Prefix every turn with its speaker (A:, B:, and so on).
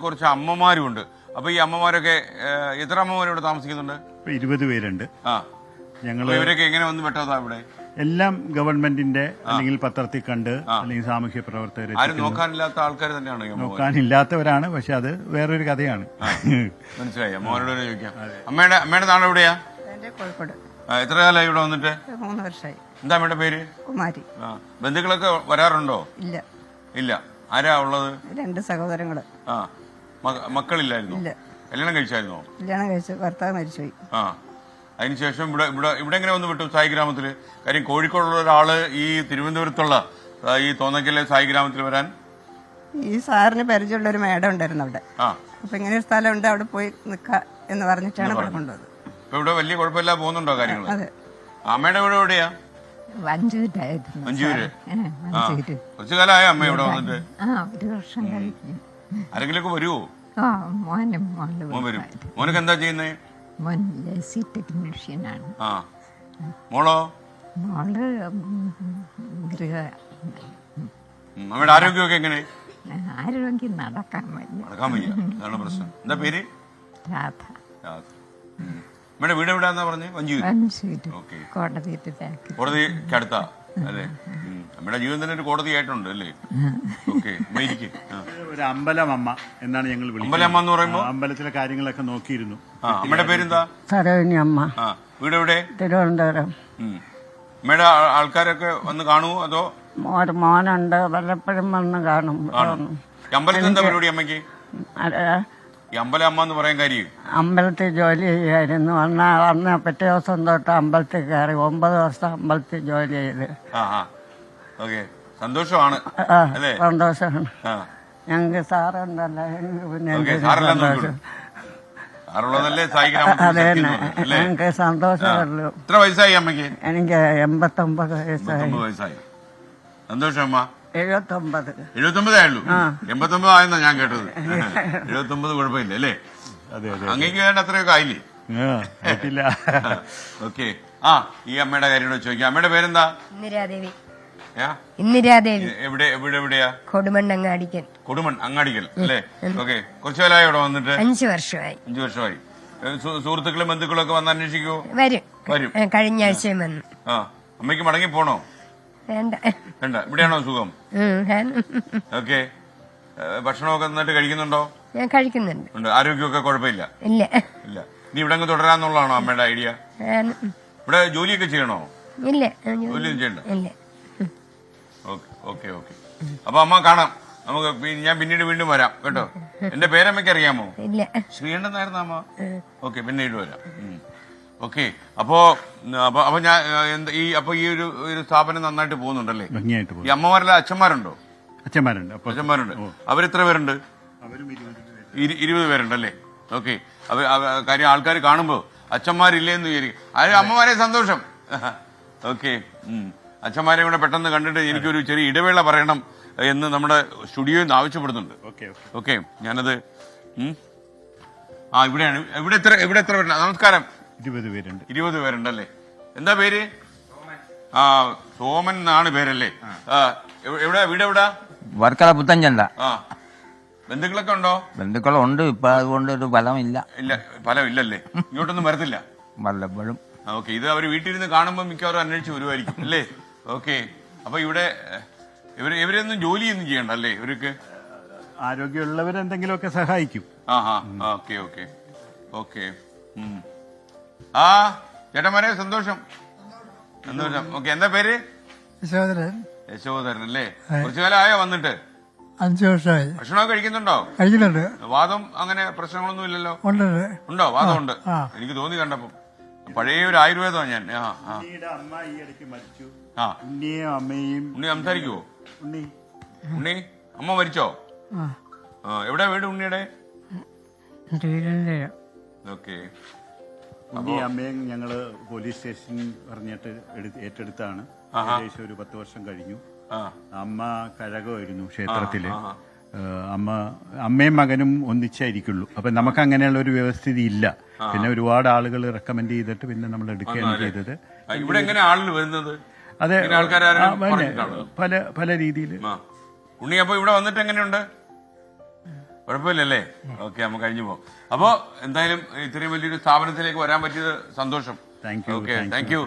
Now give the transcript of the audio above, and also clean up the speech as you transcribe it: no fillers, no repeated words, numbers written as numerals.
A: കുറച്ച് അമ്മമാരുമുണ്ട്. അപ്പൊ ഈ അമ്മമാരൊക്കെ എത്ര അമ്മമാരിവിടെ താമസിക്കുന്നുണ്ട്?
B: 20 പേരുണ്ട്.
A: ഞങ്ങൾ ഇവരൊക്കെ എങ്ങനെ വന്ന് പെട്ടതാ ഇവിടെ?
B: എല്ലാം ഗവൺമെന്റിന്റെ അല്ലെങ്കിൽ പത്രത്തിൽ കണ്ട് അല്ലെങ്കിൽ സാമൂഹ്യ പ്രവർത്തകർ
A: ആരും നോക്കാനില്ലാത്ത ആൾക്കാർ തന്നെയാണ്.
B: നോക്കാനില്ലാത്തവരാണ്, പക്ഷെ അത് വേറൊരു കഥയാണ്.
A: മനസ്സിലായി. അമ്മമാരോട് ചോദിക്കാം. അമ്മയുടെ നാട് എവിടെയാ?
C: കോഴിക്കോട്.
A: എത്ര കാലമായി ഇവിടെ വന്നിട്ട്?
C: 3 വർഷമായി.
A: എന്താ അമ്മയുടെ പേര്?
C: കുമാരി.
A: ബന്ധുക്കളൊക്കെ വരാറുണ്ടോ?
C: ഇല്ല.
A: ഇല്ല. ആരാ ഉള്ളത്?
C: 2 സഹോദരങ്ങള്.
A: മക്കളില്ലായിരുന്നു?
C: ഇല്ല.
A: കല്യാണം കഴിച്ചായിരുന്നോ?
C: കല്യാണം കഴിച്ചു, ഭർത്താവ് മരിച്ചുപോയി.
A: അതിനുശേഷം ഇവിടെ എങ്ങനെ വന്ന് വിട്ടു സായി ഗ്രാമത്തില്? കാര്യം കോഴിക്കോടുള്ള ഒരാള് ഈ തിരുവനന്തപുരത്തുള്ള ഈ തോന്നക്കലെ സായി ഗ്രാമത്തിൽ വരാൻ?
C: ഈ സാറിന് പരിചയമുള്ള ഒരു മേഡം ഉണ്ടായിരുന്നു അവിടെ. അപ്പൊ ഇങ്ങനെ ഒരു സ്ഥലമുണ്ട്, അവിടെ പോയി നിക്ക എന്ന് പറഞ്ഞിട്ടാണ് ഇവിടെ കൊണ്ടുവന്നത്.
A: ഇപ്പൊ ഇവിടെ വലിയ കുഴപ്പമില്ല പോകുന്നുണ്ടോ കാര്യങ്ങൾ?
C: അതെ.
A: അമ്മയുടെ വീട് എവിടെയാ?
C: മഞ്ചൂര്.
A: കുറച്ചു കാലമായോ അമ്മ ഇവിടെ വന്നിട്ട്?
C: 1 വർഷം കഴിഞ്ഞു.
A: ആരെങ്കിലൊക്കെ വരുവോ?
C: മോൻ
A: വരും. മോനൊക്കെ എന്താ ചെയ്യുന്നേ?
C: മോൻ ടെക്നീഷ്യനാണ്.
A: മോളോ?
C: മോള് ഗൃഹ.
A: അമ്മയുടെ ആരോഗ്യമൊക്കെ എങ്ങനെ?
C: ആരോഗ്യം നടക്കാൻ വയ്യ.
A: അതാണ് പ്രശ്നം. എന്താ പേര്?
C: രാധ.
A: അമ്മയുടെ വീട് എവിടെയാന്നാ പറഞ്ഞേ?
C: മഞ്ചൂര്.
A: കോടതിക്ക് അടുത്താ അല്ലേ? നമ്മുടെ ജീവിതം തന്നെ ഒരു കോടതിയായിട്ടുണ്ട് അല്ലേ? ഓക്കെ.
B: ഒരു അമ്പലമമ്മ എന്നാണ് ഞങ്ങൾ വിളിക്കുന്നത്.
A: അമ്പലമ്മ എന്ന് പറയുമ്പോ
B: അമ്പലത്തിലെ കാര്യങ്ങളൊക്കെ നോക്കിയിരുന്നു.
A: അമ്മയുടെ പേരെന്താ?
C: സരോജിനി അമ്മ.
A: വീട് എവിടെ?
C: തിരുവനന്തപുരം.
A: അമ്മയുടെ ആൾക്കാരൊക്കെ വന്ന് കാണുമോ അതോ?
C: മോനുണ്ട്, വല്ലപ്പോഴും വന്ന് കാണും.
A: അമ്പലത്തിൽ എന്താ പരിപാടി അമ്മയ്ക്ക്? ഈ അമ്പലമ്മ എന്ന് പറയാൻ കാര്യം?
C: അമ്പലത്തിൽ ജോലി ചെയ്യായിരുന്നു. വന്ന പിറ്റേ ദിവസം തൊട്ട് അമ്പലത്തിൽ കയറി 9 വർഷം അമ്പലത്തിൽ ജോലി ചെയ്ത്.
A: സന്തോഷമാണ് അല്ലേ?
C: സന്തോഷമാണ്. ഞങ്ങക്ക് സാറുണ്ടല്ലോ, പിന്നെ ഞങ്ങക്ക് സന്തോഷമല്ലോ.
A: എത്ര വയസ്സായി അമ്മയ്ക്ക്?
C: എനിക്ക് 89 വയസ്സായി.
A: സന്തോഷം അമ്മ.
C: 79
A: ആയുള്ളൂ. 89 ആയെന്നാ ഞാൻ കേട്ടത്. 79 കുഴപ്പമില്ല അല്ലേ? അങ്ങേക്ക് വേണ്ട അത്രയൊക്കെ ആയില്ലേ? ഓക്കെ. ഈ അമ്മയുടെ കാര്യം ചോദിക്കാം. അമ്മയുടെ പേരെന്താ?
D: ഇന്ദിരാദേവി. ഇന്ദിരാദേവി.
A: എവിടെയാ?
D: കൊടുമണ്ണങ്ങാടിക്കൽ.
A: അങ്ങാടിക്കൽ അല്ലേ? ഓക്കെ. കുറച്ചു കാലമായി ഇവിടെ വന്നിട്ട്?
D: 5 വർഷമായി.
A: 5 വർഷമായി. സുഹൃത്തുക്കളും ബന്ധുക്കളും ഒക്കെ വന്ന് അന്വേഷിക്കുവോ?
D: വരും. കഴിഞ്ഞ ആഴ്ചയും വന്നു.
A: അമ്മയ്ക്ക് മടങ്ങി പോണോ?
D: വേണ്ട.
A: ഇവിടെയാണോ സുഖം? ഓക്കെ. ഭക്ഷണമൊക്കെ നന്നായിട്ട് കഴിക്കുന്നുണ്ടോ?
D: ഞാൻ കഴിക്കുന്നുണ്ട്.
A: ആരോഗ്യമൊക്കെ കുഴപ്പമില്ല?
D: ഇല്ല.
A: നീ ഇവിടെ തുടരാന്നുള്ളതാണോ അമ്മയുടെ ഐഡിയ? ഇവിടെ ജോലിയൊക്കെ ചെയ്യണോ?
D: ഇല്ല.
A: ജോലിയൊന്നും ചെയ്യണ്ട.
D: ഇല്ല.
A: ഓക്കെ. അപ്പൊ അമ്മ കാണാം. നമുക്ക് ഞാൻ പിന്നീട് വീണ്ടും വരാം കേട്ടോ. എന്റെ പേരമ്മയ്ക്ക് അറിയാമോ?
D: ഇല്ല.
A: ശ്രീകണ്ഠൻ നായർന്ന അമ്മ. ഓക്കെ, പിന്നീട് വരാം. ഓക്കെ. അപ്പൊ ഈ ഒരു സ്ഥാപനം നന്നായിട്ട് പോകുന്നുണ്ടല്ലേ? ഈ അമ്മമാരെല്ലാം അച്ഛന്മാരുണ്ടോ? അച്ഛന്മാരുണ്ട്. അവരെത്ര പേരുണ്ട്? 20 പേരുണ്ടല്ലേ? ഓക്കെ. കാര്യം ആൾക്കാർ കാണുമ്പോ അച്ഛന്മാരില്ലേന്ന് വിചാരിക്കും. അമ്മമാരെ സന്തോഷം. ഓക്കെ. അച്ഛന്മാരെ കൂടെ പെട്ടെന്ന് കണ്ടിട്ട് എനിക്കൊരു ചെറിയ ഇടവേള പറയണം എന്ന് നമ്മുടെ സ്റ്റുഡിയോയിൽ നിന്ന് ആവശ്യപ്പെടുന്നുണ്ട്. ഓക്കെ. ഞാനത് ഇവിടെയാണ്. ഇവിടെ എത്ര പേരുണ്ട്? നമസ്കാരം.
B: 20 പേരുണ്ട്.
A: 20 പേരുണ്ടല്ലേ? എന്താ പേര്? സോമൻ എന്നാണ് പേരല്ലേ? വീട് എവിടാ?
E: വർക്കല പുത്തഞ്ചണ്ട.
A: ബന്ധുക്കളൊക്കെ ഉണ്ടോ?
E: ബന്ധുക്കളുണ്ട്. ഇപ്പൊ അതുകൊണ്ട് ഒരു ഫലമില്ല.
A: ഫലമില്ലല്ലേ? ഇങ്ങോട്ടൊന്നും വരത്തില്ല?
E: വല്ലപ്പോഴും.
A: ഓക്കെ. ഇത് അവർ വീട്ടിലിരുന്ന് കാണുമ്പോൾ മിക്കവാറും അന്വേഷിച്ച് വരുമായിരിക്കും അല്ലേ? ഓക്കെ. അപ്പൊ ഇവിടെ ഇവരൊന്നും ജോലിയൊന്നും ചെയ്യണ്ട അല്ലേ? ഇവർക്ക്
B: ആരോഗ്യമുള്ളവരെന്തെങ്കിലുമൊക്കെ സഹായിക്കും.
A: ഓക്കെ. ചേട്ടന്മാരെ സന്തോഷം. ഓക്കെ. എന്താ പേര്? യശോധരൻ അല്ലേ? കുറച്ചു കാലം ആയോ വന്നിട്ട്?
F: 5 വർഷമായി.
A: ഭക്ഷണമൊക്കെ കഴിക്കുന്നുണ്ടോ?
F: കഴിക്കുന്നുണ്ട്.
A: വാദം അങ്ങനെ പ്രശ്നങ്ങളൊന്നും ഇല്ലല്ലോ?
F: ഉണ്ടോ?
A: വാദം ഉണ്ട്. എനിക്ക് തോന്നി കണ്ടപ്പോ. പഴയ ഒരു ആയുർവേദമാണ് ഞാൻ.
B: അമ്മ ഈ ഇടയ്ക്ക് മരിച്ചു.
A: ഉണ്ണി സംസാരിക്കുവോ? ഉണ്ണി അമ്മ മരിച്ചോ? എവിടെ വീട് ഉണ്ണിയുടെ? ഓക്കെ.
B: അമ്മയും ഞങ്ങള് പോലീസ് സ്റ്റേഷൻ പറഞ്ഞിട്ട് ഏറ്റെടുത്താണ്. ഏകദേശം ഒരു 10 വർഷം കഴിഞ്ഞു. അമ്മ കഴകമായിരുന്നു ക്ഷേത്രത്തില്. അമ്മയും മകനും ഒന്നിച്ചായിരിക്കുള്ളൂ. അപ്പൊ നമുക്ക് അങ്ങനെയുള്ള ഒരു വ്യവസ്ഥിതി ഇല്ല. പിന്നെ ഒരുപാട് ആളുകൾ റെക്കമെൻഡ് ചെയ്തിട്ട് പിന്നെ നമ്മൾ എടുക്കുകയാണ് ചെയ്തത്.
A: ഇവിടെ എങ്ങനെ ആളുകൾ വരുന്നത്?
B: അതെ, പല രീതിയിൽ.
A: ഉണ്ണി അപ്പൊ ഇവിടെ വന്നിട്ട് എങ്ങനെയുണ്ട്? കുഴപ്പമില്ലല്ലേ? ഓക്കെ, നമുക്ക് കഴിഞ്ഞു പോകും. അപ്പോ എന്തായാലും ഇത്രയും വലിയൊരു സ്ഥാപനത്തിലേക്ക് വരാൻ പറ്റിയത് സന്തോഷം.
B: Thank you.
A: Okay, thank you.